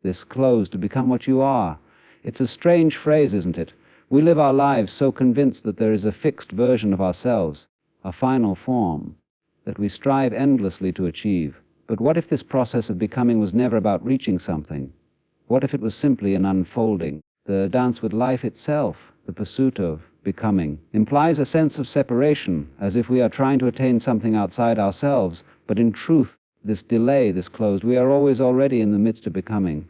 this closed, to become what you are. It's a strange phrase, isn't it? We live our lives so convinced that there is a fixed version of ourselves, a final form, that we strive endlessly to achieve. But what if this process of becoming was never about reaching something? What if it was simply an unfolding? The dance with life itself, the pursuit of becoming, implies a sense of separation, as if we are trying to attain something outside ourselves. But in truth, this delay, this closed, we are always already in the midst of becoming.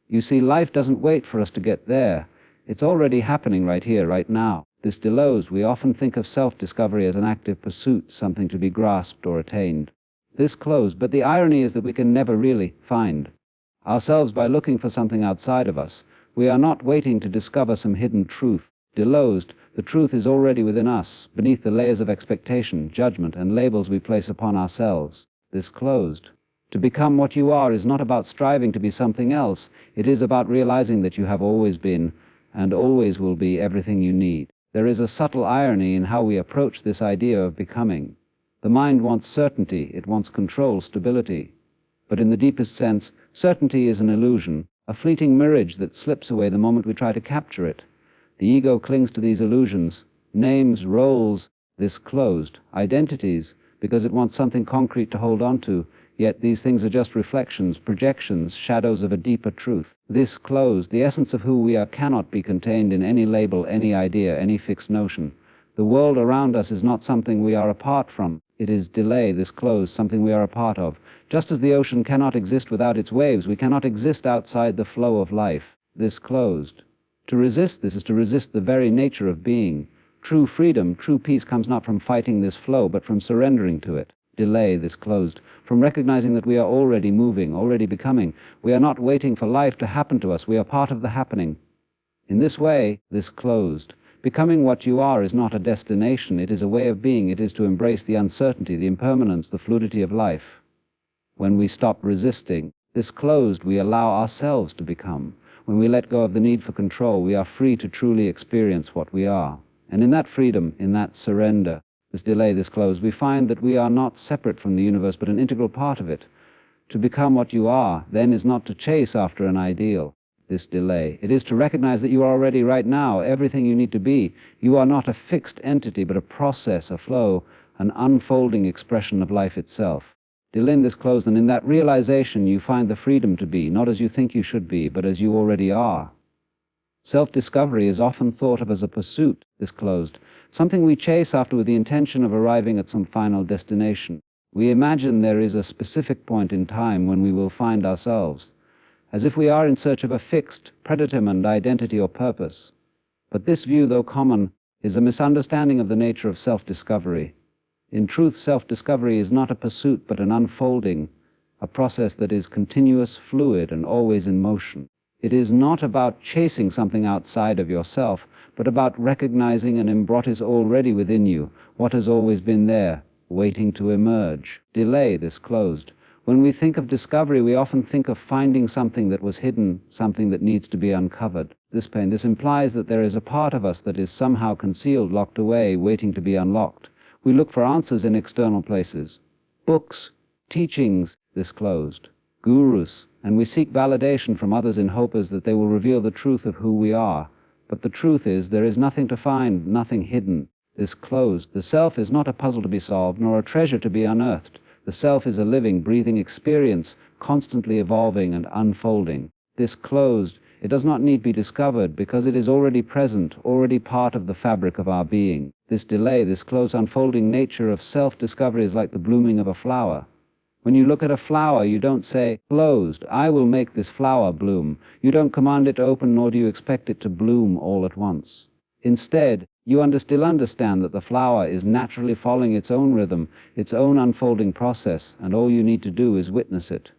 You see, life doesn't wait for us to get there. It's already happening right here, right now. This delows, we often think of self-discovery as an active pursuit, something to be grasped or attained. This closed, but the irony is that we can never really find ourselves by looking for something outside of us. We are not waiting to discover some hidden truth. Delosed, the truth is already within us, beneath the layers of expectation, judgment, and labels we place upon ourselves. This closed. To become what you are is not about striving to be something else. It is about realizing that you have always been, and always will be, everything you need. There is a subtle irony in how we approach this idea of becoming. The mind wants certainty, it wants control, stability. But in the deepest sense, certainty is an illusion, a fleeting mirage that slips away the moment we try to capture it. The ego clings to these illusions, names, roles, this closed, identities, because it wants something concrete to hold on to, yet these things are just reflections, projections, shadows of a deeper truth. This closed, the essence of who we are, cannot be contained in any label, any idea, any fixed notion. The world around us is not something we are apart from. It is delay, this closed, something we are a part of. Just as the ocean cannot exist without its waves, we cannot exist outside the flow of life. This closed. To resist this is to resist the very nature of being. True freedom, true peace comes not from fighting this flow, but from surrendering to it. Delay, this closed. From recognizing that we are already moving, already becoming. We are not waiting for life to happen to us. We are part of the happening. In this way, this closed. Becoming what you are is not a destination. It is a way of being. It is to embrace the uncertainty, the impermanence, the fluidity of life. When we stop resisting this closed, we allow ourselves to become. When we let go of the need for control, we are free to truly experience what we are. And in that freedom, in that surrender, this delay, this close, we find that we are not separate from the universe, but an integral part of it. To become what you are, then, is not to chase after an ideal, this delay. It is to recognize that you are already right now, everything you need to be. You are not a fixed entity, but a process, a flow, an unfolding expression of life itself. Delay this close, and in that realization you find the freedom to be, not as you think you should be, but as you already are. Self-discovery is often thought of as a pursuit, this closed, something we chase after with the intention of arriving at some final destination. We imagine there is a specific point in time when we will find ourselves, as if we are in search of a fixed, predetermined identity or purpose. But this view, though common, is a misunderstanding of the nature of self-discovery. In truth, self-discovery is not a pursuit, but an unfolding, a process that is continuous, fluid, and always in motion. It is not about chasing something outside of yourself, but about recognizing and embodying what is already within you, what has always been there, waiting to emerge. Delay, this closed. When we think of discovery, we often think of finding something that was hidden, something that needs to be uncovered. This implies that there is a part of us that is somehow concealed, locked away, waiting to be unlocked. We look for answers in external places, books, teachings, this closed, gurus, and we seek validation from others in hopes that they will reveal the truth of who we are. But the truth is, there is nothing to find, nothing hidden. This closed. The self is not a puzzle to be solved, nor a treasure to be unearthed. The self is a living, breathing experience, constantly evolving and unfolding. This closed, it does not need to be discovered, because it is already present, already part of the fabric of our being. This delay, this close unfolding nature of self-discovery is like the blooming of a flower. When you look at a flower, you don't say, closed, I will make this flower bloom. You don't command it to open, nor do you expect it to bloom all at once. Instead, you still understand that the flower is naturally following its own rhythm, its own unfolding process, and all you need to do is witness it.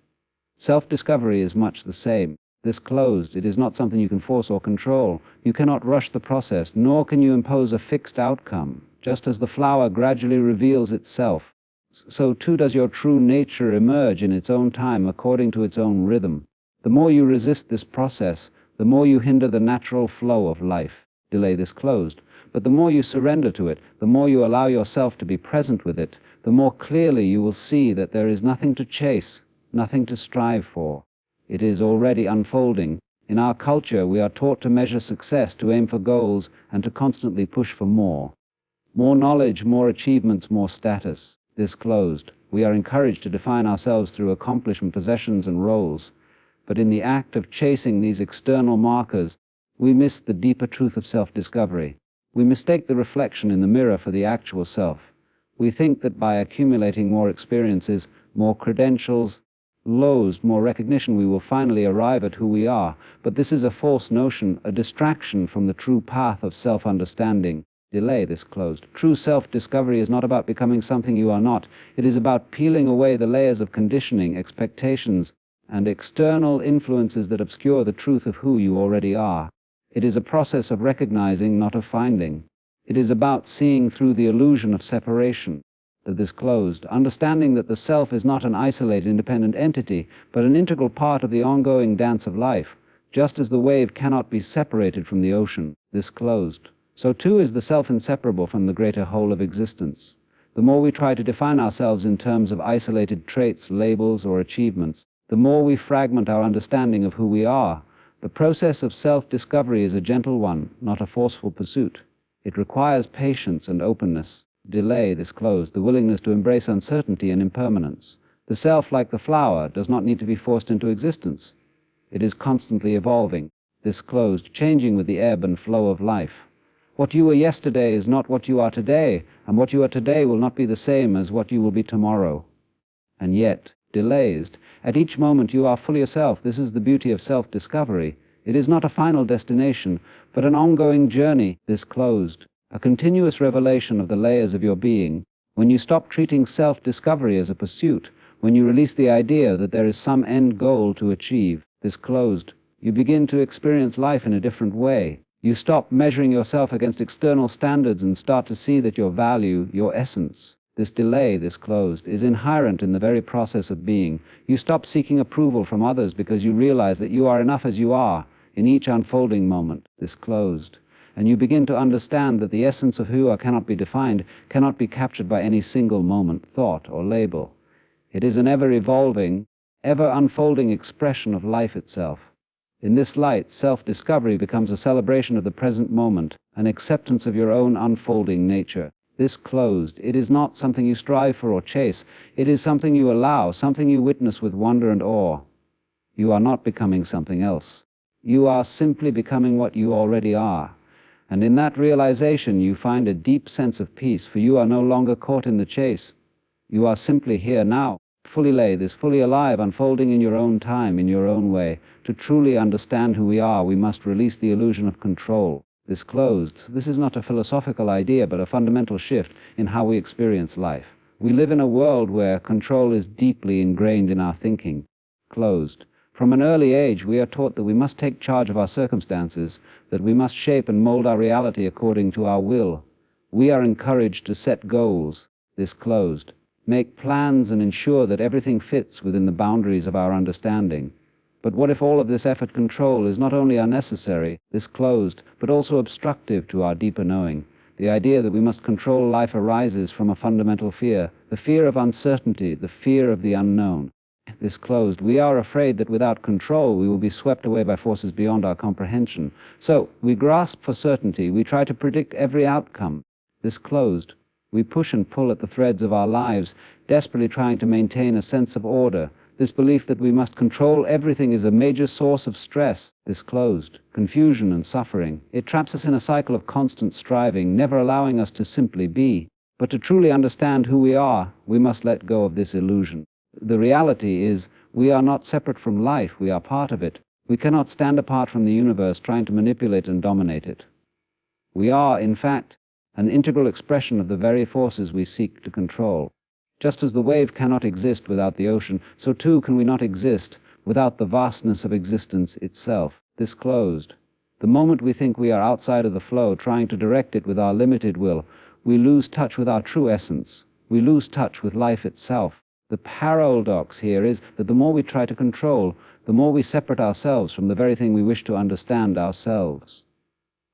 Self-discovery is much the same. This closed, it is not something you can force or control. You cannot rush the process, nor can you impose a fixed outcome. Just as the flower gradually reveals itself, so too does your true nature emerge in its own time, according to its own rhythm. The more you resist this process, the more you hinder the natural flow of life. Delay, this closed. But the more you surrender to it, the more you allow yourself to be present with it, the more clearly you will see that there is nothing to chase, nothing to strive for. It is already unfolding. In our culture, we are taught to measure success, to aim for goals, and to constantly push for more. More knowledge, more achievements, more status. This closed. We are encouraged to define ourselves through accomplishment, possessions, and roles. But in the act of chasing these external markers, we miss the deeper truth of self-discovery. We mistake the reflection in the mirror for the actual self. We think that by accumulating more experiences, more credentials, more recognition, we will finally arrive at who we are. But this is a false notion, a distraction from the true path of self-understanding. Delay this closed. True self-discovery is not about becoming something you are not. It is about peeling away the layers of conditioning, expectations, and external influences that obscure the truth of who you already are. It is a process of recognizing, not of finding. It is about seeing through the illusion of separation. That this closed, understanding that the self is not an isolated, independent entity, but an integral part of the ongoing dance of life, just as the wave cannot be separated from the ocean. This closed. So too is the self inseparable from the greater whole of existence. The more we try to define ourselves in terms of isolated traits, labels, or achievements, the more we fragment our understanding of who we are. The process of self-discovery is a gentle one, not a forceful pursuit. It requires patience and openness. Delay this closed, the willingness to embrace uncertainty and impermanence. The self, like the flower, does not need to be forced into existence. It is constantly evolving. This closed, changing with the ebb and flow of life. What you were yesterday is not what you are today, and what you are today will not be the same as what you will be tomorrow. And yet, delays. At each moment you are fully yourself. This is the beauty of self-discovery. It is not a final destination, but an ongoing journey. This closed. A continuous revelation of the layers of your being. When you stop treating self-discovery as a pursuit, when you release the idea that there is some end goal to achieve, this closed, you begin to experience life in a different way. You stop measuring yourself against external standards and start to see that your value, your essence, this delay, this closed, is inherent in the very process of being. You stop seeking approval from others because you realize that you are enough as you are in each unfolding moment, this closed. And you begin to understand that the essence of who you are cannot be defined, cannot be captured by any single moment, thought, or label. It is an ever-evolving, ever-unfolding expression of life itself. In this light, self-discovery becomes a celebration of the present moment, an acceptance of your own unfolding nature. This closed, it is not something you strive for or chase. It is something you allow, something you witness with wonder and awe. You are not becoming something else. You are simply becoming what you already are. And in that realization you find a deep sense of peace, for you are no longer caught in the chase. You are simply here now, fully fully alive, unfolding in your own time, in your own way. To truly understand who we are, we must release the illusion of control. This closed. This is not a philosophical idea, but a fundamental shift in how we experience life. We live in a world where control is deeply ingrained in our thinking. Closed. From an early age, we are taught that we must take charge of our circumstances, that we must shape and mold our reality according to our will. We are encouraged to set goals. This closed. Make plans and ensure that everything fits within the boundaries of our understanding. But what if all of this effort control is not only unnecessary, this closed, but also obstructive to our deeper knowing? The idea that we must control life arises from a fundamental fear, the fear of uncertainty, the fear of the unknown. This closed. We are afraid that without control we will be swept away by forces beyond our comprehension. So we grasp for certainty, we try to predict every outcome. This closed. We push and pull at the threads of our lives, desperately trying to maintain a sense of order. This belief that we must control everything is a major source of stress. This closed. Confusion and suffering. It traps us in a cycle of constant striving, never allowing us to simply be. But to truly understand who we are, we must let go of this illusion. The reality is, we are not separate from life, we are part of it. We cannot stand apart from the universe trying to manipulate and dominate it. We are, in fact, an integral expression of the very forces we seek to control. Just as the wave cannot exist without the ocean, so too can we not exist without the vastness of existence itself. This closed. The moment we think we are outside of the flow, trying to direct it with our limited will, we lose touch with our true essence. We lose touch with life itself. The paradox here is that the more we try to control, the more we separate ourselves from the very thing we wish to understand ourselves.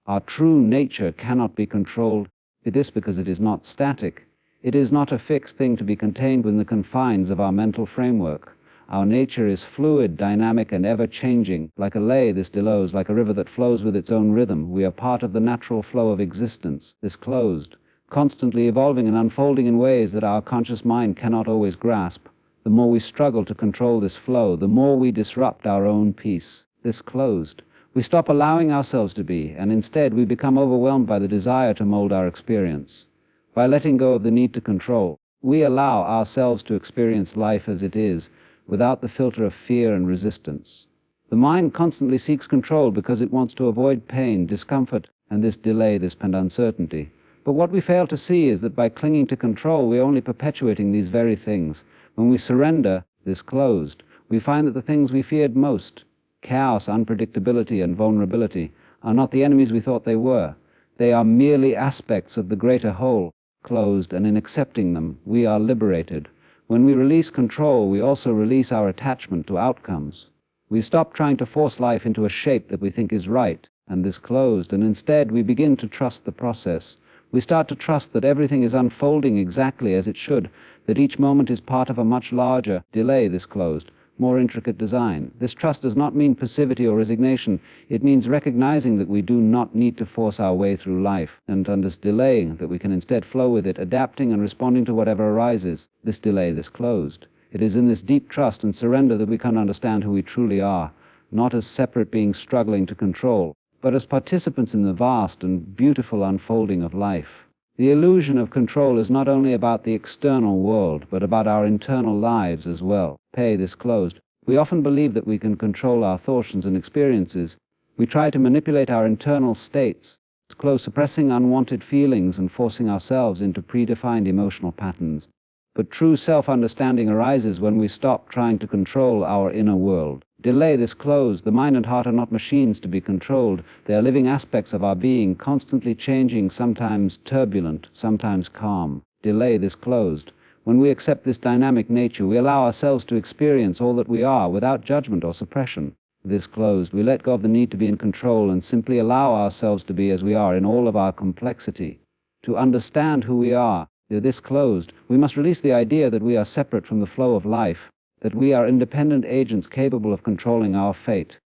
Our true nature cannot be controlled. This because it is not static. It is not a fixed thing to be contained within the confines of our mental framework. Our nature is fluid, dynamic, and ever-changing. Like a lay, this delos, like a river that flows with its own rhythm. We are part of the natural flow of existence, this closed, constantly evolving and unfolding in ways that our conscious mind cannot always grasp. The more we struggle to control this flow, the more we disrupt our own peace, this closed. We stop allowing ourselves to be, and instead we become overwhelmed by the desire to mold our experience. By letting go of the need to control, we allow ourselves to experience life as it is, without the filter of fear and resistance. The mind constantly seeks control because it wants to avoid pain, discomfort, and this delay, this uncertainty. But what we fail to see is that by clinging to control, we're only perpetuating these very things. When we surrender, this closed, we find that the things we feared most, chaos, unpredictability, and vulnerability, are not the enemies we thought they were. They are merely aspects of the greater whole, closed, and in accepting them, we are liberated. When we release control, we also release our attachment to outcomes. We stop trying to force life into a shape that we think is right, and this closed, and instead we begin to trust the process. We start to trust that everything is unfolding exactly as it should, that each moment is part of a much larger delay, this closed, more intricate design. This trust does not mean passivity or resignation. It means recognizing that we do not need to force our way through life, and under this delay, that we can instead flow with it, adapting and responding to whatever arises. This delay, this closed. It is in this deep trust and surrender that we can understand who we truly are, not as separate beings struggling to control, but as participants in the vast and beautiful unfolding of life. The illusion of control is not only about the external world, but about our internal lives as well. Pay this closed. We often believe that we can control our thoughts and experiences. We try to manipulate our internal states, suppressing unwanted feelings and forcing ourselves into predefined emotional patterns. But true self-understanding arises when we stop trying to control our inner world. Delay this closed. The mind and heart are not machines to be controlled. They are living aspects of our being, constantly changing, sometimes turbulent, sometimes calm. Delay this closed. When we accept this dynamic nature, we allow ourselves to experience all that we are without judgment or suppression. This closed, we let go of the need to be in control and simply allow ourselves to be as we are in all of our complexity. To understand who we are, this closed, we must release the idea that we are separate from the flow of life, that we are independent agents capable of controlling our fate.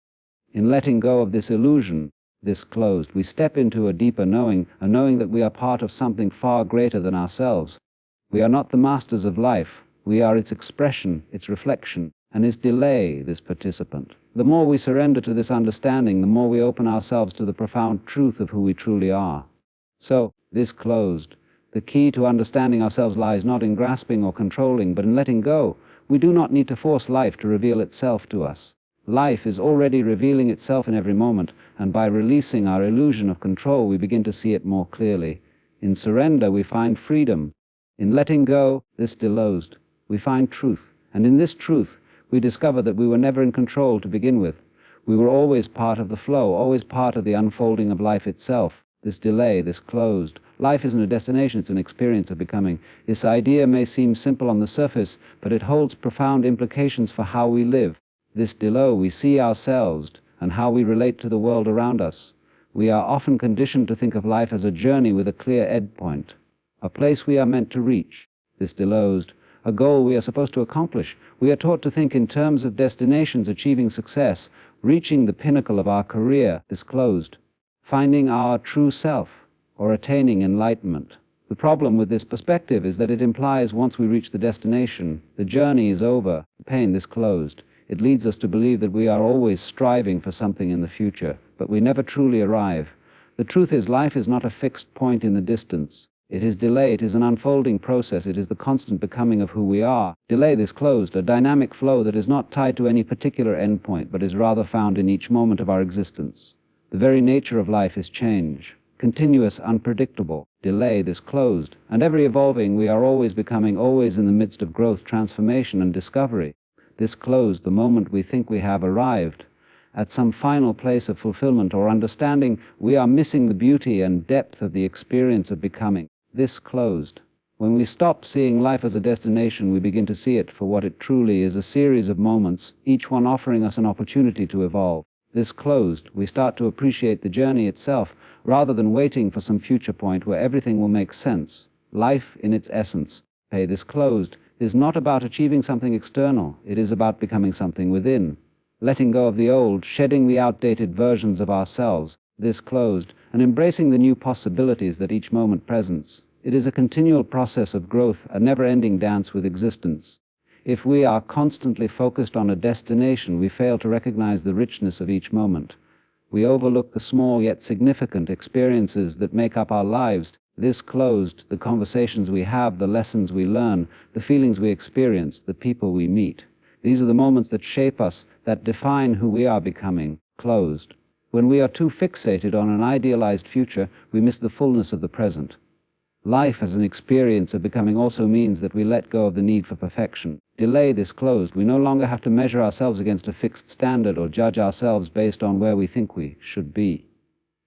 In letting go of this illusion, this closed, we step into a deeper knowing, a knowing that we are part of something far greater than ourselves. We are not the masters of life. We are its expression, its reflection, and its delay, this participant. The more we surrender to this understanding, the more we open ourselves to the profound truth of who we truly are. So, this closed. The key to understanding ourselves lies not in grasping or controlling, but in letting go. We do not need to force life to reveal itself to us. Life is already revealing itself in every moment, and by releasing our illusion of control, we begin to see it more clearly. In surrender, we find freedom. In letting go, this delosed, we find truth. And in this truth, we discover that we were never in control to begin with. We were always part of the flow, always part of the unfolding of life itself. This delay, this closed. Life isn't a destination, it's an experience of becoming. This idea may seem simple on the surface, but it holds profound implications for how we live. This below, we see ourselves and how we relate to the world around us. We are often conditioned to think of life as a journey with a clear endpoint, a place we are meant to reach. This delosed, a goal we are supposed to accomplish. We are taught to think in terms of destinations, achieving success, reaching the pinnacle of our career, this closed, finding our true self, or attaining enlightenment. The problem with this perspective is that it implies once we reach the destination, the journey is over, the pain this closed. It leads us to believe that we are always striving for something in the future, but we never truly arrive. The truth is, life is not a fixed point in the distance. It is delay, it is an unfolding process, it is the constant becoming of who we are. Delay this closed, a dynamic flow that is not tied to any particular endpoint, but is rather found in each moment of our existence. The very nature of life is change, continuous, unpredictable. Delay this closed, and ever evolving, we are always becoming, always in the midst of growth, transformation, and discovery. This closed, the moment we think we have arrived at some final place of fulfillment or understanding, we are missing the beauty and depth of the experience of becoming. This closed. When we stop seeing life as a destination, we begin to see it for what it truly is, a series of moments, each one offering us an opportunity to evolve. This closed, we start to appreciate the journey itself, rather than waiting for some future point where everything will make sense. Life in its essence. This closed, is not about achieving something external, it is about becoming something within. Letting go of the old, shedding the outdated versions of ourselves, this closed, and embracing the new possibilities that each moment presents. It is a continual process of growth, a never-ending dance with existence. If we are constantly focused on a destination, we fail to recognize the richness of each moment. We overlook the small yet significant experiences that make up our lives. This closed, the conversations we have, the lessons we learn, the feelings we experience, the people we meet. These are the moments that shape us, that define who we are becoming. Closed. When we are too fixated on an idealized future, we miss the fullness of the present. Life as an experience of becoming also means that we let go of the need for perfection. Delay this closed. We no longer have to measure ourselves against a fixed standard or judge ourselves based on where we think we should be.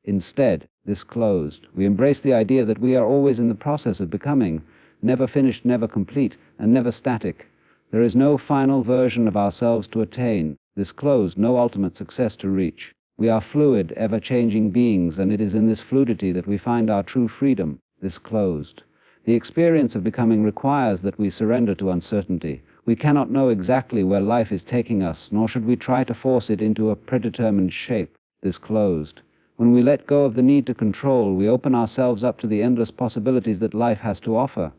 Instead, this closed, we embrace the idea that we are always in the process of becoming, never finished, never complete, and never static. There is no final version of ourselves to attain. This closed, no ultimate success to reach. We are fluid, ever-changing beings, and it is in this fluidity that we find our true freedom. This closed. The experience of becoming requires that we surrender to uncertainty. We cannot know exactly where life is taking us, nor should we try to force it into a predetermined shape. This closed. When we let go of the need to control, we open ourselves up to the endless possibilities that life has to offer.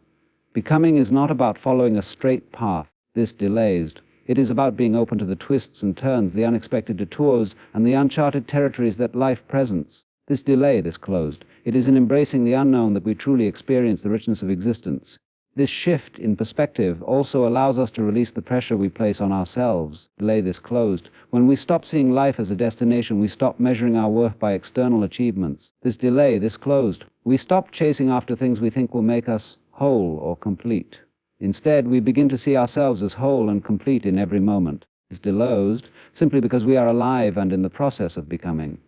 Becoming is not about following a straight path. This delays. It is about being open to the twists and turns, the unexpected detours, and the uncharted territories that life presents. This delay, this closed. It is in embracing the unknown that we truly experience the richness of existence. This shift in perspective also allows us to release the pressure we place on ourselves. Delay this closed. When we stop seeing life as a destination, we stop measuring our worth by external achievements. This delay, this closed. We stop chasing after things we think will make us whole or complete. Instead, we begin to see ourselves as whole and complete in every moment. This delayed simply because we are alive and in the process of becoming.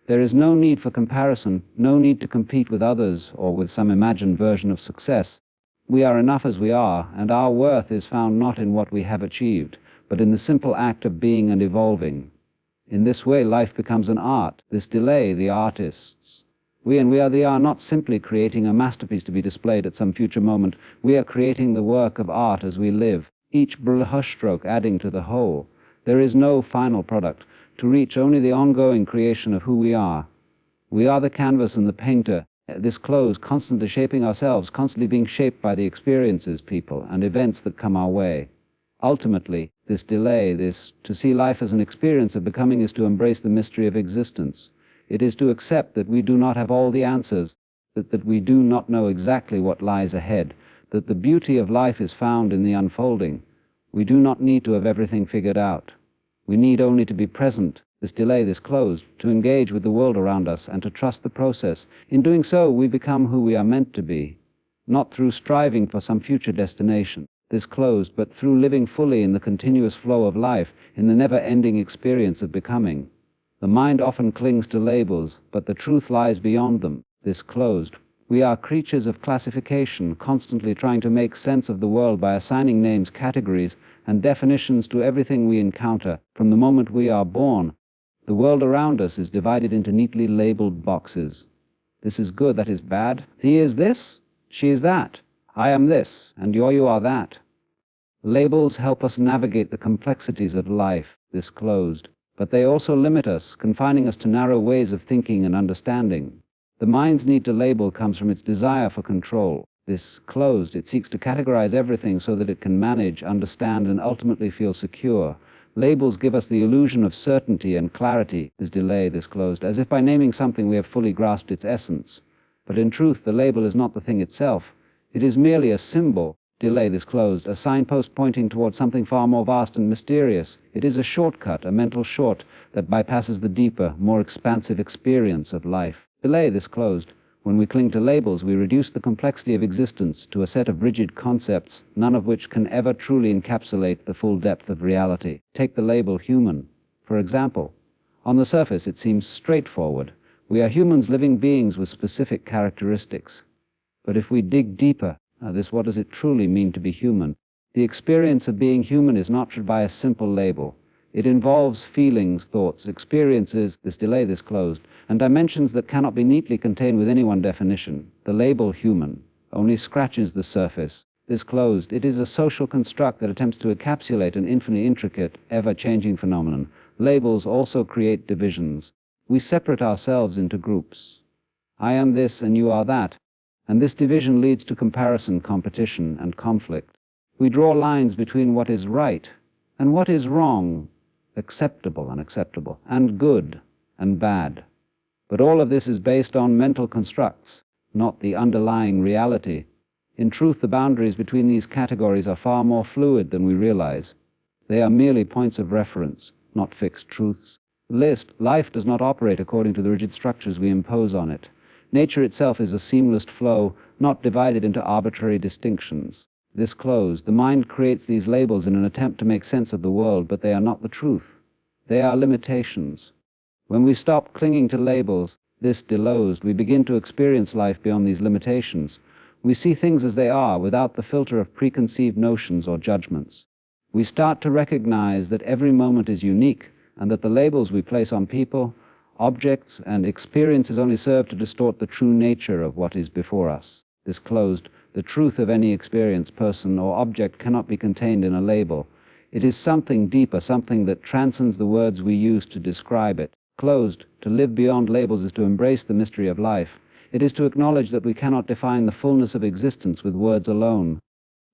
There is no need for comparison, no need to compete with others or with some imagined version of success. We are enough as we are, and our worth is found not in what we have achieved, but in the simple act of being and evolving. In this way, life becomes an art. This delay, the artists. We are not simply creating a masterpiece to be displayed at some future moment. We are creating the work of art as we live, each brushstroke adding to the whole. There is no final product. To reach only the ongoing creation of who we are. We are the canvas and the painter, this close, constantly shaping ourselves, constantly being shaped by the experiences, people, and events that come our way. Ultimately, this delay, to see life as an experience of becoming is to embrace the mystery of existence. It is to accept that we do not have all the answers, that we do not know exactly what lies ahead, that the beauty of life is found in the unfolding. We do not need to have everything figured out. We need only to be present, this delay, this closed, to engage with the world around us and to trust the process. In doing so, we become who we are meant to be, not through striving for some future destination, this closed, but through living fully in the continuous flow of life, in the never-ending experience of becoming. The mind often clings to labels, but the truth lies beyond them, this closed. We are creatures of classification, constantly trying to make sense of the world by assigning names, categories, and definitions to everything we encounter. From the moment we are born, the world around us is divided into neatly labeled boxes. This is good, that is bad. He is this, she is that. I am this, and you are that. Labels help us navigate the complexities of life, this closed, but they also limit us, confining us to narrow ways of thinking and understanding. The mind's need to label comes from its desire for control. This closed, it seeks to categorize everything so that it can manage, understand, and ultimately feel secure. Labels give us the illusion of certainty and clarity. This delay, this closed, as if by naming something we have fully grasped its essence. But in truth, the label is not the thing itself. It is merely a symbol. Delay, this closed, a signpost pointing towards something far more vast and mysterious. It is a shortcut, a mental short, that bypasses the deeper, more expansive experience of life. Delay, this closed. When we cling to labels, we reduce the complexity of existence to a set of rigid concepts, none of which can ever truly encapsulate the full depth of reality. Take the label human, for example. On the surface, it seems straightforward. We are humans, living beings with specific characteristics. But if we dig deeper, what does it truly mean to be human? The experience of being human is not by a simple label. It involves feelings, thoughts, experiences, this delay, this closed, and dimensions that cannot be neatly contained with any one definition. The label human only scratches the surface. this closed. It is a social construct that attempts to encapsulate an infinitely intricate, ever-changing phenomenon. Labels also create divisions. We separate ourselves into groups. I am this and you are that. And this division leads to comparison, competition, and conflict. We draw lines between what is right and what is wrong, acceptable, unacceptable, and good and bad. But all of this is based on mental constructs, not the underlying reality. In truth, the boundaries between these categories are far more fluid than we realize. They are merely points of reference, not fixed truths. Life does not operate according to the rigid structures we impose on it. Nature itself is a seamless flow, not divided into arbitrary distinctions. This closed, the mind creates these labels in an attempt to make sense of the world, but they are not the truth. They are limitations. When we stop clinging to labels, this delosed, we begin to experience life beyond these limitations. We see things as they are, without the filter of preconceived notions or judgments. We start to recognize that every moment is unique, and that the labels we place on people, objects, and experiences only serve to distort the true nature of what is before us. This closed, the truth of any experience, person, or object cannot be contained in a label. It is something deeper, something that transcends the words we use to describe it. Closed, to live beyond labels is to embrace the mystery of life. It is to acknowledge that we cannot define the fullness of existence with words alone.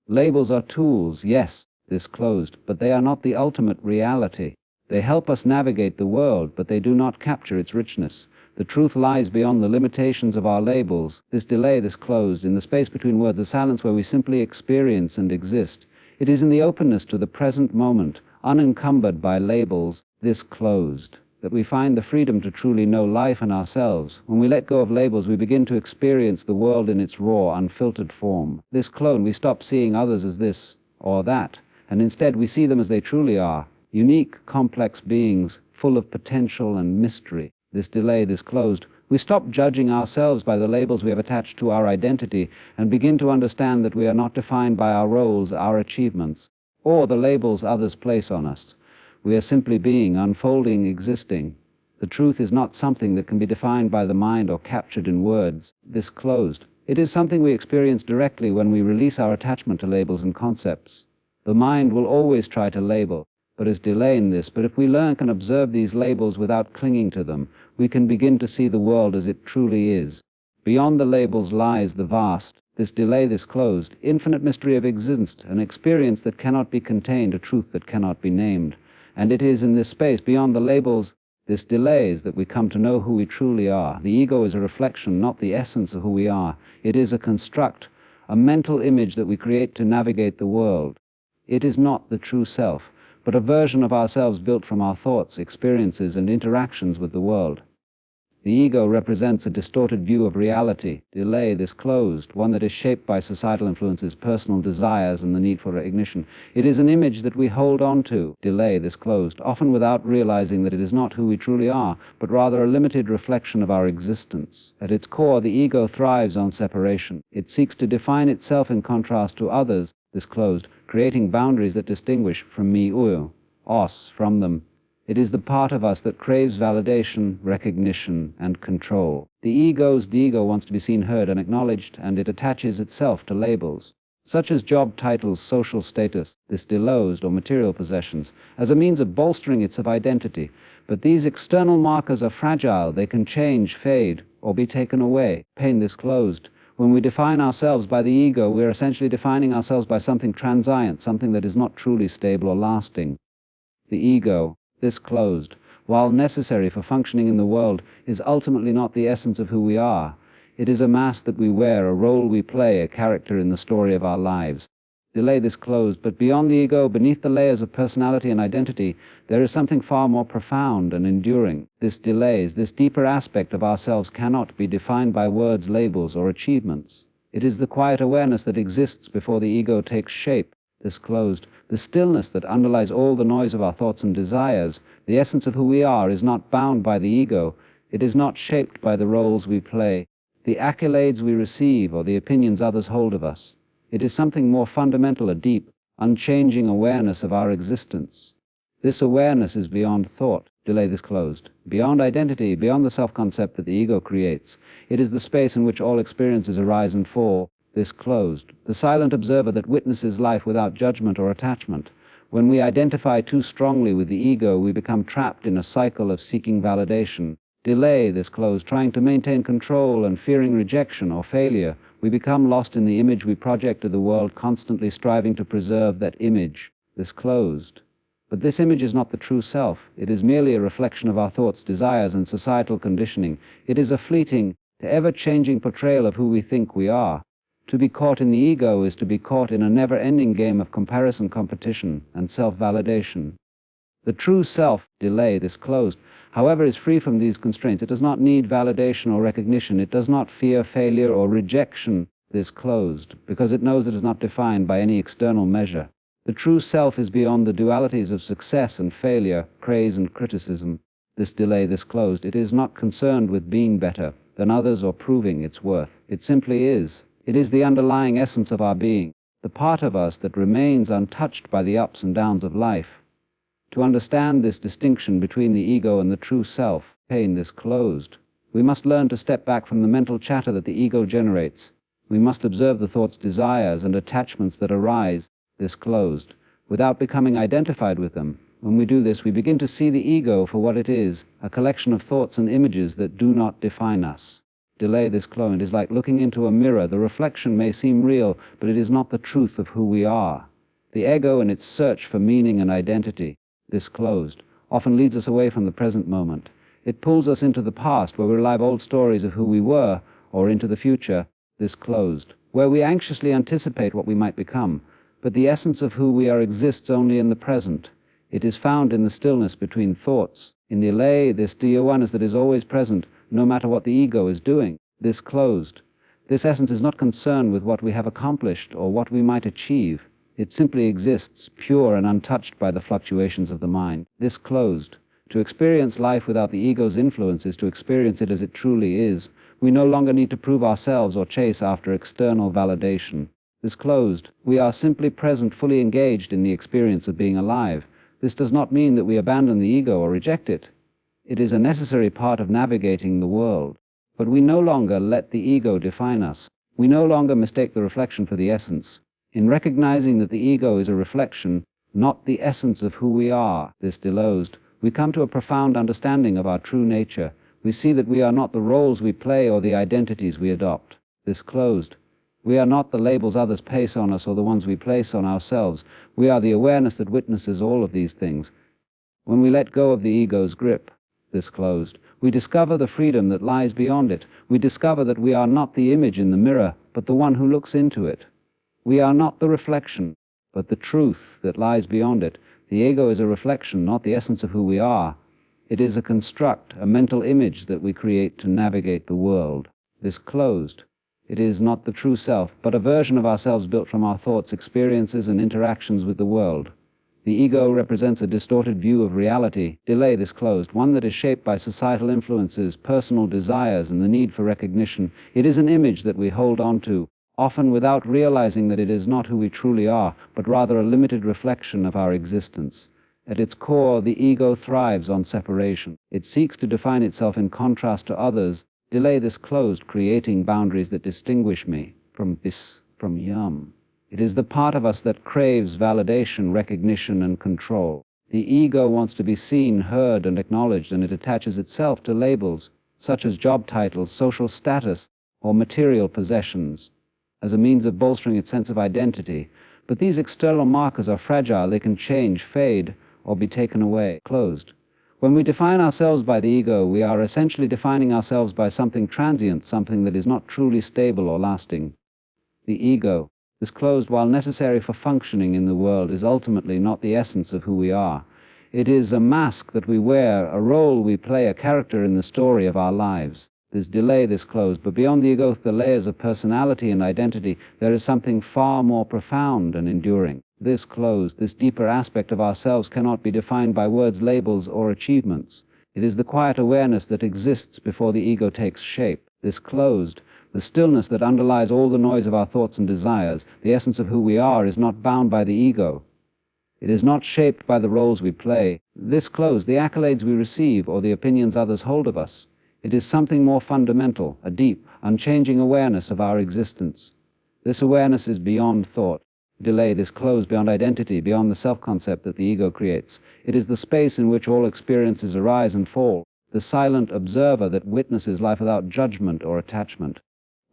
Labels are tools, yes, this closed, but they are not the ultimate reality. They help us navigate the world, but they do not capture its richness. The truth lies beyond the limitations of our labels. This delay, this closed, in the space between words, a silence where we simply experience and exist. It is in the openness to the present moment, unencumbered by labels, this closed, that we find the freedom to truly know life and ourselves. When we let go of labels, we begin to experience the world in its raw, unfiltered form. This clone, we stop seeing others as this or that, and instead we see them as they truly are, unique, complex beings, full of potential and mystery. This delay, this closed, we stop judging ourselves by the labels we have attached to our identity and begin to understand that we are not defined by our roles, our achievements, or the labels others place on us. We are simply being, unfolding, existing. The truth is not something that can be defined by the mind or captured in words. This closed. It is something we experience directly when we release our attachment to labels and concepts. The mind will always try to label, but is delay in this. But if we learn and observe these labels without clinging to them, we can begin to see the world as it truly is. Beyond the labels lies the vast, this delay, this closed, infinite mystery of existence, an experience that cannot be contained, a truth that cannot be named. And it is in this space, beyond the labels, this delays, that we come to know who we truly are. The ego is a reflection, not the essence of who we are. It is a construct, a mental image that we create to navigate the world. It is not the true self, but a version of ourselves built from our thoughts, experiences, and interactions with the world. The ego represents a distorted view of reality. Delay, this closed, one that is shaped by societal influences, personal desires, and the need for recognition. It is an image that we hold on to. Delay, this closed, often without realizing that it is not who we truly are, but rather a limited reflection of our existence. At its core, the ego thrives on separation. It seeks to define itself in contrast to others, this closed, creating boundaries that distinguish from me, us, from them. It is the part of us that craves validation, recognition, and control. The ego wants to be seen, heard, and acknowledged, and it attaches itself to labels, such as job titles, social status, this delosed, or material possessions, as a means of bolstering its identity. But these external markers are fragile. They can change, fade, or be taken away. Pain, this closed. When we define ourselves by the ego, we are essentially defining ourselves by something transient, something that is not truly stable or lasting. The ego, this closed, while necessary for functioning in the world, is ultimately not the essence of who we are. It is a mask that we wear, a role we play, a character in the story of our lives. Delay, this closed, but beyond the ego, beneath the layers of personality and identity, there is something far more profound and enduring. This delays, this deeper aspect of ourselves cannot be defined by words, labels, or achievements. It is the quiet awareness that exists before the ego takes shape. This closed, the stillness that underlies all the noise of our thoughts and desires. The essence of who we are is not bound by the ego. It is not shaped by the roles we play, the accolades we receive, or the opinions others hold of us. It is something more fundamental, a deep, unchanging awareness of our existence. This awareness is beyond thought. Delay, this closed. Beyond identity, beyond the self-concept that the ego creates. It is the space in which all experiences arise and fall. this closed. The silent observer that witnesses life without judgment or attachment. When we identify too strongly with the ego, we become trapped in a cycle of seeking validation. Delay, this closed. Trying to maintain control and fearing rejection or failure, we become lost in the image we project to the world, constantly striving to preserve that image, this closed. But this image is not the true self. It is merely a reflection of our thoughts, desires, and societal conditioning. It is a fleeting, ever-changing portrayal of who we think we are. To be caught in the ego is to be caught in a never-ending game of comparison, competition, and self-validation. The true self, delay, this closed, however, is free from these constraints. It does not need validation or recognition. It does not fear failure or rejection, this closed, because it knows it is not defined by any external measure. The true self is beyond the dualities of success and failure, praise and criticism. This delay, this closed, it is not concerned with being better than others or proving its worth. It simply is. It is the underlying essence of our being, the part of us that remains untouched by the ups and downs of life. To understand this distinction between the ego and the true self, pain, this closed, we must learn to step back from the mental chatter that the ego generates. We must observe the thoughts, desires, and attachments that arise, this closed, without becoming identified with them. When we do this, we begin to see the ego for what it is, a collection of thoughts and images that do not define us. Delay, this closed, is like looking into a mirror. The reflection may seem real, but it is not the truth of who we are. The ego, in its search for meaning and identity, this closed, often leads us away from the present moment. It pulls us into the past, where we relive old stories of who we were, or into the future, this closed, where we anxiously anticipate what we might become. But the essence of who we are exists only in the present. It is found in the stillness between thoughts, in the delay, this awareness that is always present, no matter what the ego is doing, this closed. This essence is not concerned with what we have accomplished or what we might achieve. It simply exists, pure and untouched by the fluctuations of the mind, this closed. To experience life without the ego's influence is to experience it as it truly is. We no longer need to prove ourselves or chase after external validation. This closed, we are simply present, fully engaged in the experience of being alive. This does not mean that we abandon the ego or reject it. It is a necessary part of navigating the world. But we no longer let the ego define us. We no longer mistake the reflection for the essence. In recognizing that the ego is a reflection, not the essence of who we are, this delosed, we come to a profound understanding of our true nature. We see that we are not the roles we play or the identities we adopt, this closed. We are not the labels others place on us or the ones we place on ourselves. We are the awareness that witnesses all of these things. When we let go of the ego's grip, this closed, we discover the freedom that lies beyond it. We discover that we are not the image in the mirror, but the one who looks into it. We are not the reflection, but the truth that lies beyond it. The ego is a reflection, not the essence of who we are. It is a construct, a mental image that we create to navigate the world. This closed. It is not the true self, but a version of ourselves built from our thoughts, experiences, and interactions with the world. The ego represents a distorted view of reality. Delay, this closed, one that is shaped by societal influences, personal desires, and the need for recognition. It is an image that we hold on to, often without realizing that it is not who we truly are, but rather a limited reflection of our existence. At its core, the ego thrives on separation. It seeks to define itself in contrast to others. Delay, this closed, creating boundaries that distinguish me from this, from yum. It is the part of us that craves validation, recognition, and control. The ego wants to be seen, heard, and acknowledged, and it attaches itself to labels, such as job titles, social status, or material possessions, as a means of bolstering its sense of identity. But these external markers are fragile. They can change, fade, or be taken away. Closed. When we define ourselves by the ego, we are essentially defining ourselves by something transient, something that is not truly stable or lasting. The ego, this closed, while necessary for functioning in the world, is ultimately not the essence of who we are. It is a mask that we wear, a role we play, a character in the story of our lives. This delay, this closed, but beyond the ego, the layers of personality and identity, there is something far more profound and enduring. This closed, this deeper aspect of ourselves cannot be defined by words, labels, or achievements. It is the quiet awareness that exists before the ego takes shape. This closed, the stillness that underlies all the noise of our thoughts and desires, the essence of who we are, is not bound by the ego. It is not shaped by the roles we play. This closed, the accolades we receive, or the opinions others hold of us. It is something more fundamental, a deep, unchanging awareness of our existence. This awareness is beyond thought. Delay, this closed beyond identity, beyond the self-concept that the ego creates. It is the space in which all experiences arise and fall, the silent observer that witnesses life without judgment or attachment.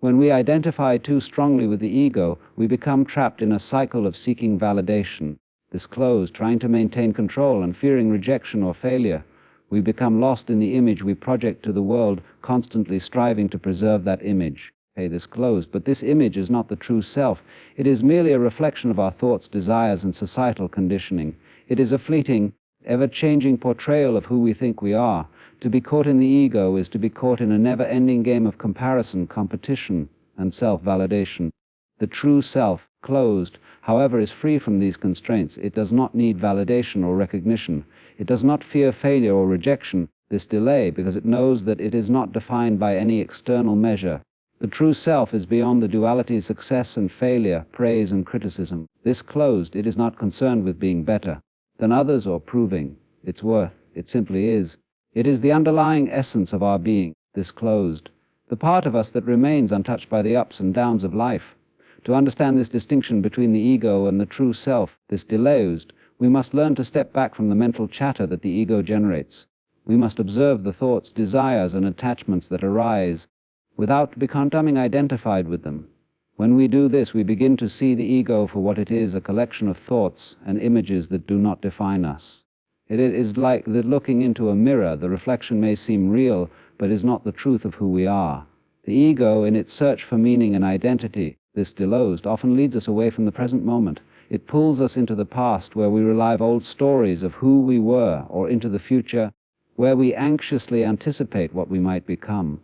When we identify too strongly with the ego, we become trapped in a cycle of seeking validation. This closed, trying to maintain control and fearing rejection or failure. We become lost in the image we project to the world, constantly striving to preserve that image. This closed, but this image is not the true self. It is merely a reflection of our thoughts, desires, and societal conditioning. It is a fleeting, ever-changing portrayal of who we think we are. To be caught in the ego is to be caught in a never-ending game of comparison, competition, and self-validation. The true self, closed, however, is free from these constraints. It does not need validation or recognition. It does not fear failure or rejection, this delay, because it knows that it is not defined by any external measure. The true self is beyond the duality success and failure, praise and criticism. This closed, it is not concerned with being better than others or proving its worth. It simply is. It is the underlying essence of our being, this closed, the part of us that remains untouched by the ups and downs of life. To understand this distinction between the ego and the true self, this delayed, we must learn to step back from the mental chatter that the ego generates. We must observe the thoughts, desires, and attachments that arise, without becoming identified with them. When we do this, we begin to see the ego for what it is, a collection of thoughts and images that do not define us. It is like that looking into a mirror, the reflection may seem real, but is not the truth of who we are. The ego, in its search for meaning and identity, this delayed, often leads us away from the present moment. It pulls us into the past, where we relive old stories of who we were, or into the future, where we anxiously anticipate what we might become.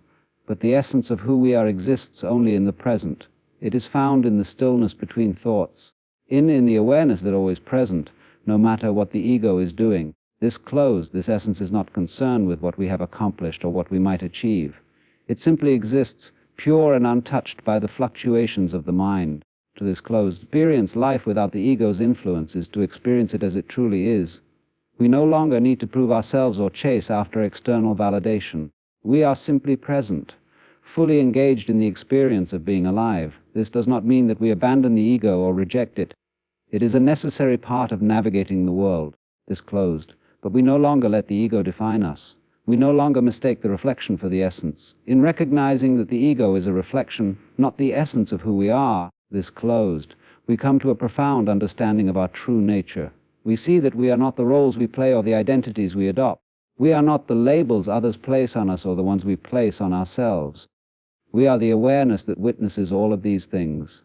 But the essence of who we are exists only in the present. It is found in the stillness between thoughts, in the awareness that always present, no matter what the ego is doing. This closed, this essence is not concerned with what we have accomplished or what we might achieve. It simply exists, pure and untouched by the fluctuations of the mind. To this closed experience, life without the ego's influence is to experience it as it truly is. We no longer need to prove ourselves or chase after external validation. We are simply present, fully engaged in the experience of being alive. This does not mean that we abandon the ego or reject it. It is a necessary part of navigating the world, this closed, but we no longer let the ego define us. We no longer mistake the reflection for the essence. In recognizing that the ego is a reflection, not the essence of who we are, this closed, we come to a profound understanding of our true nature. We see that we are not the roles we play or the identities we adopt. We are not the labels others place on us or the ones we place on ourselves. We are the awareness that witnesses all of these things.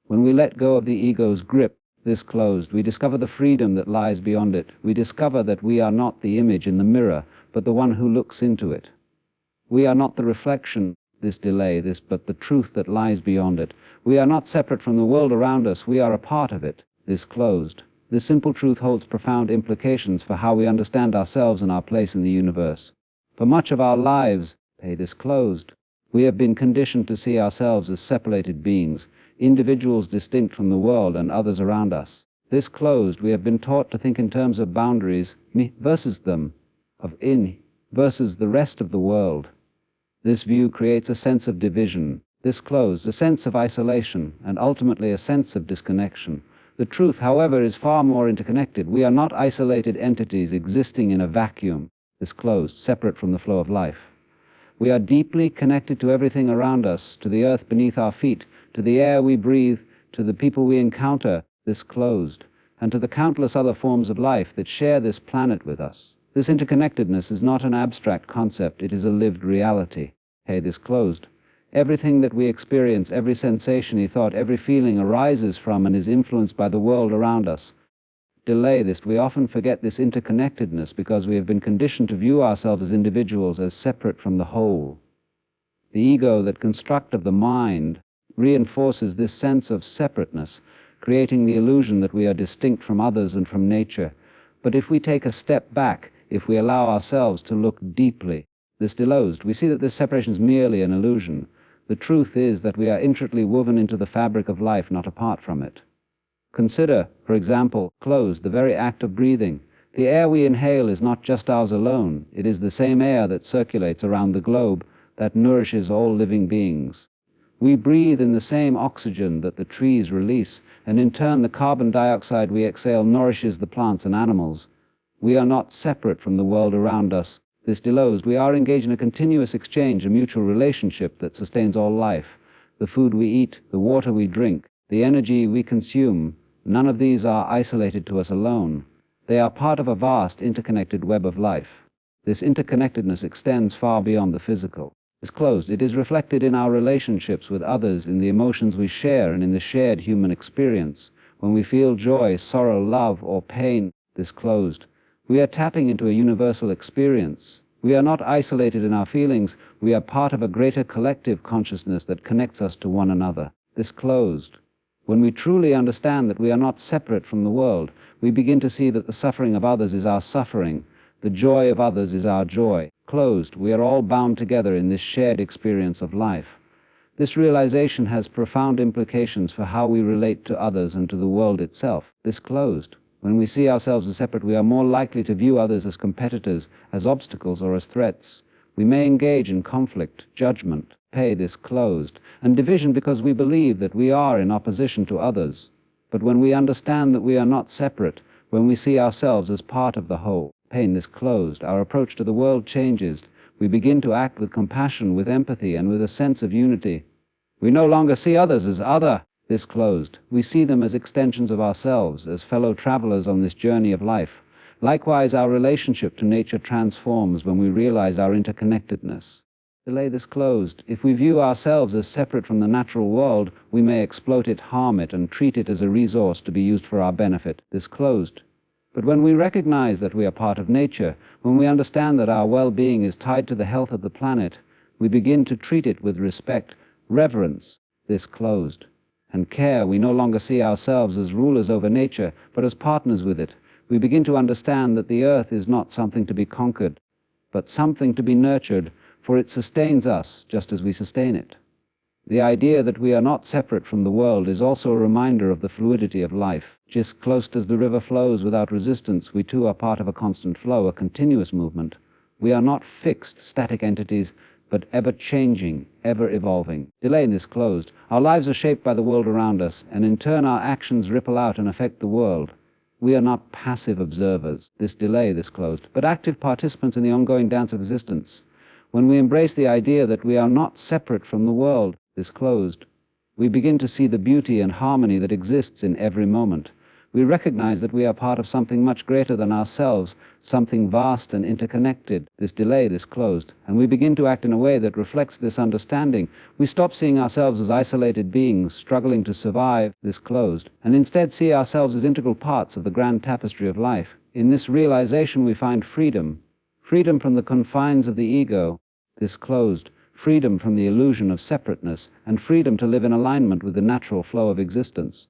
When we let go of the ego's grip, this closed, we discover the freedom that lies beyond it. We discover that we are not the image in the mirror, but the one who looks into it. We are not the reflection, this delay, but the truth that lies beyond it. We are not separate from the world around us. We are a part of it, this closed. This simple truth holds profound implications for how we understand ourselves and our place in the universe. For much of our lives, this closed, we have been conditioned to see ourselves as separated beings, individuals distinct from the world and others around us. This closed, we have been taught to think in terms of boundaries, me versus them, of in versus the rest of the world. This view creates a sense of division, this closed, a sense of isolation, and ultimately a sense of disconnection. The truth, however, is far more interconnected. We are not isolated entities existing in a vacuum, this closed, separate from the flow of life. We are deeply connected to everything around us, to the earth beneath our feet, to the air we breathe, to the people we encounter, this closed, and to the countless other forms of life that share this planet with us. This interconnectedness is not an abstract concept, it is a lived reality. This closed. Everything that we experience, every sensation, thought, every feeling arises from and is influenced by the world around us. Delay this. We often forget this interconnectedness because we have been conditioned to view ourselves as individuals, as separate from the whole. The ego, that construct of the mind, reinforces this sense of separateness, creating the illusion that we are distinct from others and from nature. But if we take a step back, if we allow ourselves to look deeply, this delayed, we see that this separation is merely an illusion. The truth is that we are intricately woven into the fabric of life, not apart from it. Consider, for example, closed, the very act of breathing. The air we inhale is not just ours alone. It is the same air that circulates around the globe, that nourishes all living beings. We breathe in the same oxygen that the trees release, and in turn the carbon dioxide we exhale nourishes the plants and animals. We are not separate from the world around us. This delows, we are engaged in a continuous exchange, a mutual relationship that sustains all life. The food we eat, the water we drink, the energy we consume, none of these are isolated to us alone. They are part of a vast interconnected web of life. This interconnectedness extends far beyond the physical. It's closed. It is reflected in our relationships with others, in the emotions we share, and in the shared human experience. When we feel joy, sorrow, love, or pain, this closed. We are tapping into a universal experience. We are not isolated in our feelings. We are part of a greater collective consciousness that connects us to one another. This closed. When we truly understand that we are not separate from the world, we begin to see that the suffering of others is our suffering. The joy of others is our joy. Closed. We are all bound together in this shared experience of life. This realization has profound implications for how we relate to others and to the world itself. This closed. When we see ourselves as separate, we are more likely to view others as competitors, as obstacles, or as threats. We may engage in conflict, judgment, this closed, and division because we believe that we are in opposition to others. But when we understand that we are not separate, when we see ourselves as part of the whole, this closed, our approach to the world changes. We begin to act with compassion, with empathy, and with a sense of unity. We no longer see others as other. This closed. We see them as extensions of ourselves, as fellow travelers on this journey of life. Likewise, our relationship to nature transforms when we realize our interconnectedness. This closed. If we view ourselves as separate from the natural world, we may exploit it, harm it, and treat it as a resource to be used for our benefit. This closed. But when we recognize that we are part of nature, when we understand that our well-being is tied to the health of the planet, we begin to treat it with respect, reverence. This closed. And care. We no longer see ourselves as rulers over nature, but as partners with it. We begin to understand that the earth is not something to be conquered, but something to be nurtured, for it sustains us just as we sustain it. The idea that we are not separate from the world is also a reminder of the fluidity of life. Just close as the river flows without resistance, we too are part of a constant flow, a continuous movement. We are not fixed, static entities, but ever-changing, ever-evolving. This closed. Our lives are shaped by the world around us, and in turn our actions ripple out and affect the world. We are not passive observers. This closed, but active participants in the ongoing dance of existence. When we embrace the idea that we are not separate from the world, this closed, we begin to see the beauty and harmony that exists in every moment. We recognize that we are part of something much greater than ourselves, something vast and interconnected. This closed, and we begin to act in a way that reflects this understanding. We stop seeing ourselves as isolated beings struggling to survive. This closed, and instead see ourselves as integral parts of the grand tapestry of life. In this realization we find freedom. Freedom from the confines of the ego. This closed. Freedom from the illusion of separateness, and freedom to live in alignment with the natural flow of existence.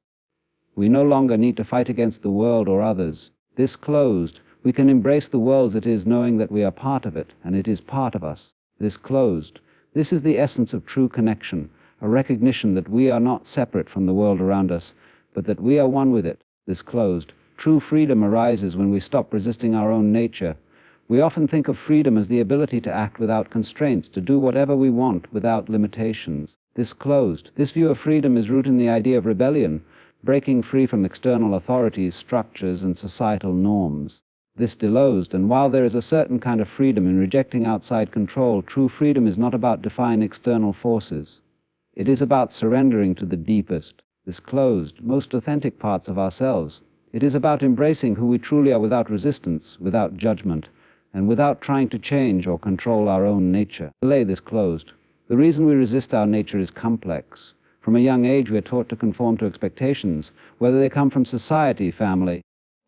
We no longer need to fight against the world or others. This closed. We can embrace the world as it is, knowing that we are part of it, and it is part of us. This closed. This is the essence of true connection, a recognition that we are not separate from the world around us, but that we are one with it. This closed. True freedom arises when we stop resisting our own nature. We often think of freedom as the ability to act without constraints, to do whatever we want without limitations. This closed. This view of freedom is rooted in the idea of rebellion, breaking free from external authorities, structures, and societal norms. This closed, and while there is a certain kind of freedom in rejecting outside control, true freedom is not about defying external forces. It is about surrendering to the deepest, this closed, most authentic parts of ourselves. It is about embracing who we truly are without resistance, without judgment, and without trying to change or control our own nature. This closed. The reason we resist our nature is complex. From a young age we are taught to conform to expectations, whether they come from society, family,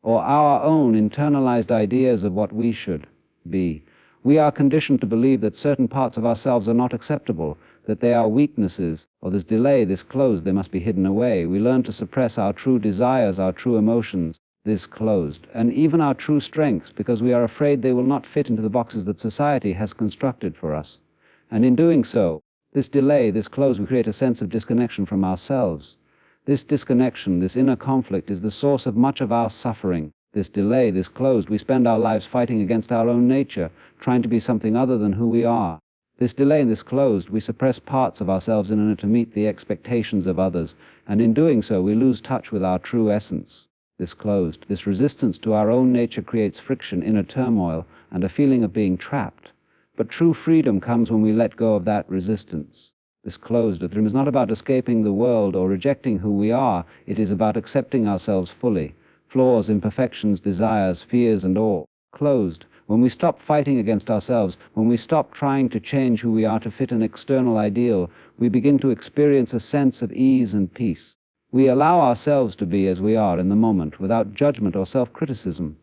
or our own internalized ideas of what we should be. We are conditioned to believe that certain parts of ourselves are not acceptable, that they are weaknesses, or this closed, they must be hidden away. We learn to suppress our true desires, our true emotions, this closed, and even our true strengths, because we are afraid they will not fit into the boxes that society has constructed for us. And in doing so, this closed, we create a sense of disconnection from ourselves. This disconnection, this inner conflict, is the source of much of our suffering. This closed, we spend our lives fighting against our own nature, trying to be something other than who we are. This delay and this closed, we suppress parts of ourselves in order to meet the expectations of others, and in doing so we lose touch with our true essence. This closed, this resistance to our own nature creates friction, inner turmoil, and a feeling of being trapped. But true freedom comes when we let go of that resistance. This closed freedom is not about escaping the world or rejecting who we are. It is about accepting ourselves fully, flaws, imperfections, desires, fears, and all. Closed, when we stop fighting against ourselves, when we stop trying to change who we are to fit an external ideal, we begin to experience a sense of ease and peace. We allow ourselves to be as we are in the moment, without judgment or self-criticism.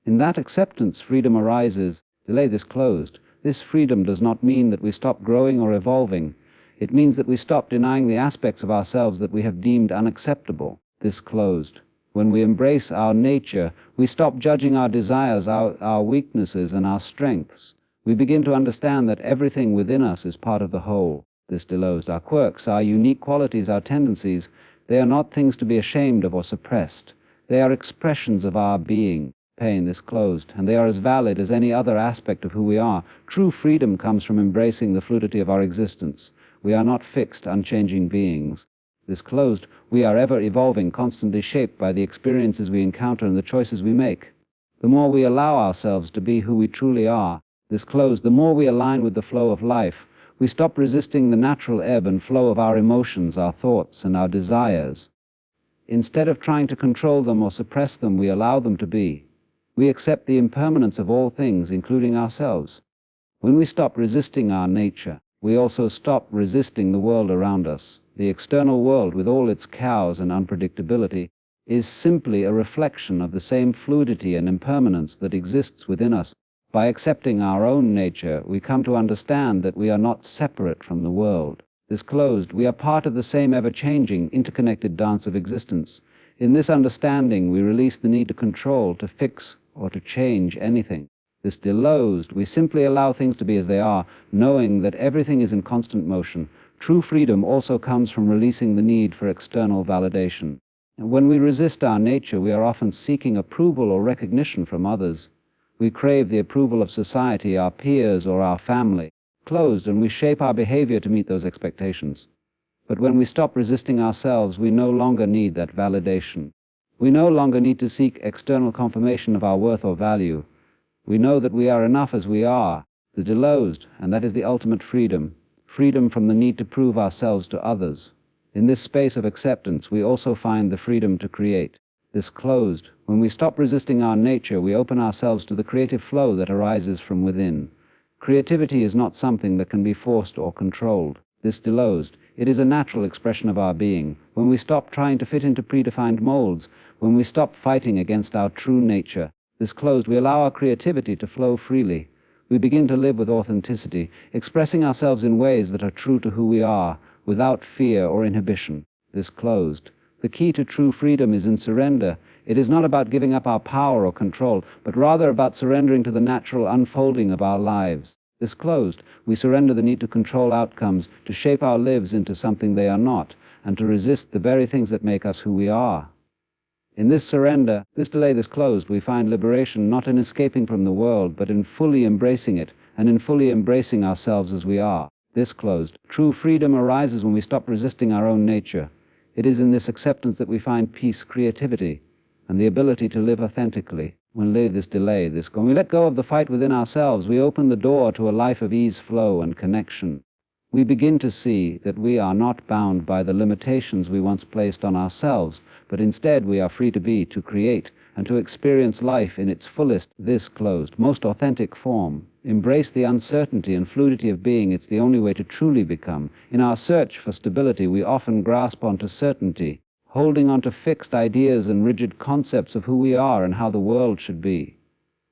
In that acceptance, freedom arises. Delay this closed. This freedom does not mean that we stop growing or evolving. It means that we stop denying the aspects of ourselves that we have deemed unacceptable. This closed. When we embrace our nature, we stop judging our desires, our weaknesses, and our strengths. We begin to understand that everything within us is part of the whole. This closed. Our quirks, our unique qualities, our tendencies, they are not things to be ashamed of or suppressed. They are expressions of our being. Pain, this closed, and they are as valid as any other aspect of who we are. True freedom comes from embracing the fluidity of our existence. We are not fixed, unchanging beings. This closed, we are ever evolving, constantly shaped by the experiences we encounter and the choices we make. The more we allow ourselves to be who we truly are, this closed, the more we align with the flow of life. We stop resisting the natural ebb and flow of our emotions, our thoughts, and our desires. Instead of trying to control them or suppress them, we allow them to be. We accept the impermanence of all things, including ourselves. When we stop resisting our nature, we also stop resisting the world around us. The external world, with all its chaos and unpredictability, is simply a reflection of the same fluidity and impermanence that exists within us. By accepting our own nature, we come to understand that we are not separate from the world. This closed, we are part of the same ever-changing, interconnected dance of existence. In this understanding, we release the need to control, to fix, or to change anything. This closed, we simply allow things to be as they are, knowing that everything is in constant motion. True freedom also comes from releasing the need for external validation. And when we resist our nature, we are often seeking approval or recognition from others. We crave the approval of society, our peers, or our family. Closed, and we shape our behavior to meet those expectations. But when we stop resisting ourselves, we no longer need that validation. We no longer need to seek external confirmation of our worth or value. We know that we are enough as we are, the closed, and that is the ultimate freedom. Freedom from the need to prove ourselves to others. In this space of acceptance, we also find the freedom to create. This closed, when we stop resisting our nature, we open ourselves to the creative flow that arises from within. Creativity is not something that can be forced or controlled. This closed, it is a natural expression of our being. When we stop trying to fit into predefined molds, when we stop fighting against our true nature, this closed, we allow our creativity to flow freely. We begin to live with authenticity, expressing ourselves in ways that are true to who we are, without fear or inhibition. This closed. The key to true freedom is in surrender. It is not about giving up our power or control, but rather about surrendering to the natural unfolding of our lives. This closed, we surrender the need to control outcomes, to shape our lives into something they are not, and to resist the very things that make us who we are. In this surrender, this closed, we find liberation not in escaping from the world, but in fully embracing it, and in fully embracing ourselves as we are. This closed. True freedom arises when we stop resisting our own nature. It is in this acceptance that we find peace, creativity, and the ability to live authentically. When we let go of the fight within ourselves, we open the door to a life of ease, flow, and connection. We begin to see that we are not bound by the limitations we once placed on ourselves, but instead we are free to be, to create, and to experience life in its fullest, most authentic form. Embrace the uncertainty and fluidity of being. It's the only way to truly become. In our search for stability, we often grasp onto certainty, holding onto fixed ideas and rigid concepts of who we are and how the world should be.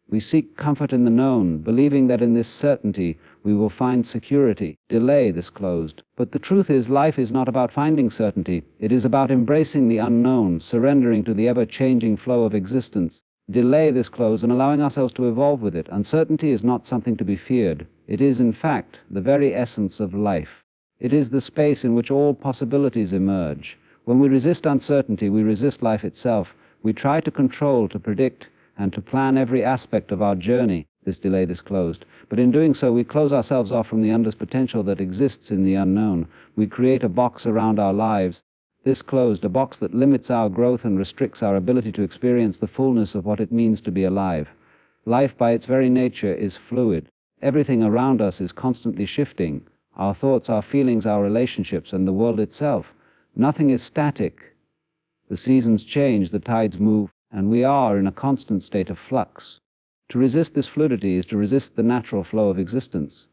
We seek comfort in the known, believing that in this certainty we will find security. But the truth is, life is not about finding certainty. It is about embracing the unknown, surrendering to the ever-changing flow of existence. And allowing ourselves to evolve with it. Uncertainty is not something to be feared. It is, in fact, the very essence of life. It is the space in which all possibilities emerge. When we resist uncertainty, we resist life itself. We try to control, to predict, and to plan every aspect of our journey. this delay, this closed. But in doing so, we close ourselves off from the endless potential that exists in the unknown. We create a box around our lives, this closed, a box that limits our growth and restricts our ability to experience the fullness of what it means to be alive. Life, by its very nature, is fluid. Everything around us is constantly shifting. Our thoughts, our feelings, our relationships, and the world itself. Nothing is static. The seasons change, the tides move, and we are in a constant state of flux. To resist this fluidity is to resist the natural flow of existence.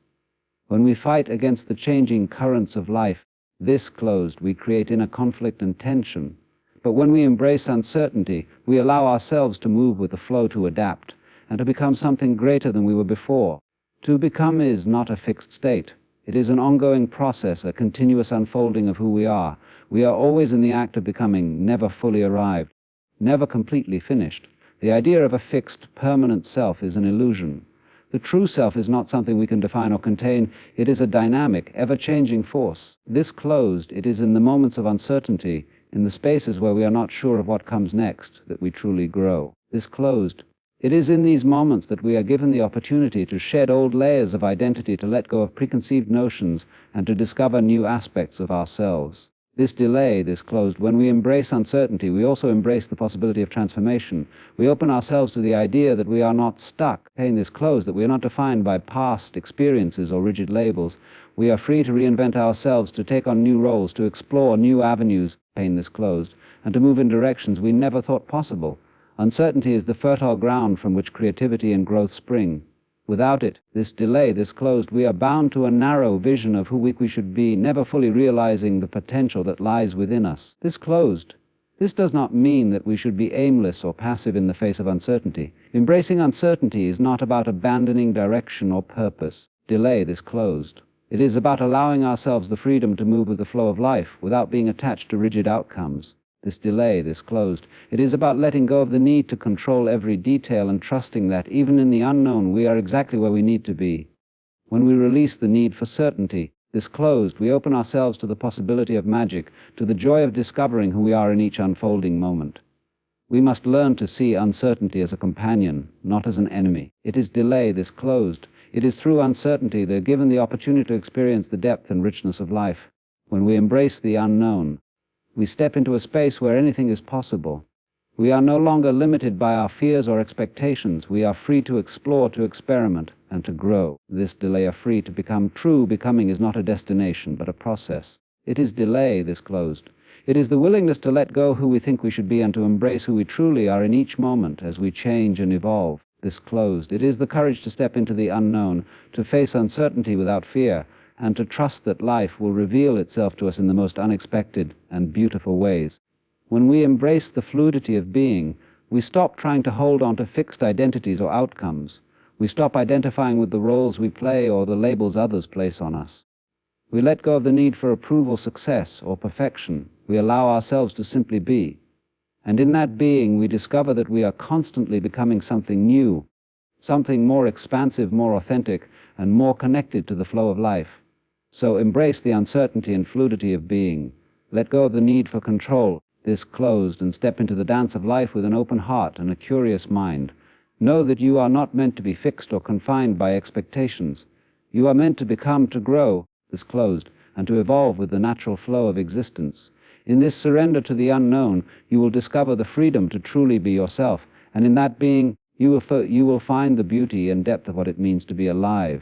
When we fight against the changing currents of life, this closed, we create inner conflict and tension. But when we embrace uncertainty, we allow ourselves to move with the flow, to adapt, and to become something greater than we were before. To become is not a fixed state. It is an ongoing process, a continuous unfolding of who we are. We are always in the act of becoming, never fully arrived, never completely finished. The idea of a fixed, permanent self is an illusion. The true self is not something we can define or contain. It is a dynamic, ever-changing force. This closed, it is in the moments of uncertainty, in the spaces where we are not sure of what comes next, that we truly grow. This closed, it is in these moments that we are given the opportunity to shed old layers of identity, to let go of preconceived notions, and to discover new aspects of ourselves. This delay, this closed, when we embrace uncertainty, we also embrace the possibility of transformation. We open ourselves to the idea that we are not stuck. Pain, this closed, that we are not defined by past experiences or rigid labels. We are free to reinvent ourselves, to take on new roles, to explore new avenues, pain, this closed, and to move in directions we never thought possible. Uncertainty is the fertile ground from which creativity and growth spring. Without it, this delay, this closed, we are bound to a narrow vision of who we should be, never fully realizing the potential that lies within us. This closed, this does not mean that we should be aimless or passive in the face of uncertainty. Embracing uncertainty is not about abandoning direction or purpose. Delay, this closed. It is about allowing ourselves the freedom to move with the flow of life without being attached to rigid outcomes. This delay, this closed. It is about letting go of the need to control every detail and trusting that, even in the unknown, we are exactly where we need to be. When we release the need for certainty, this closed, we open ourselves to the possibility of magic, to the joy of discovering who we are in each unfolding moment. We must learn to see uncertainty as a companion, not as an enemy. It is delay, this closed. It is through uncertainty that given the opportunity to experience the depth and richness of life. When we embrace the unknown, we step into a space where anything is possible. We are no longer limited by our fears or expectations. We are free to explore, to experiment, and to grow. This delay of free to become. True becoming is not a destination, but a process. It is delay, this closed. It is the willingness to let go who we think we should be and to embrace who we truly are in each moment as we change and evolve. This closed. It is the courage to step into the unknown, to face uncertainty without fear, and to trust that life will reveal itself to us in the most unexpected and beautiful ways. When we embrace the fluidity of being, we stop trying to hold on to fixed identities or outcomes. We stop identifying with the roles we play or the labels others place on us. We let go of the need for approval, success, or perfection. We allow ourselves to simply be. And in that being, we discover that we are constantly becoming something new, something more expansive, more authentic, and more connected to the flow of life. So embrace the uncertainty and fluidity of being. Let go of the need for control, this closed, and step into the dance of life with an open heart and a curious mind. Know that you are not meant to be fixed or confined by expectations. You are meant to become, to grow, this closed, and to evolve with the natural flow of existence. In this surrender to the unknown, you will discover the freedom to truly be yourself, and in that being, you will find the beauty and depth of what it means to be alive.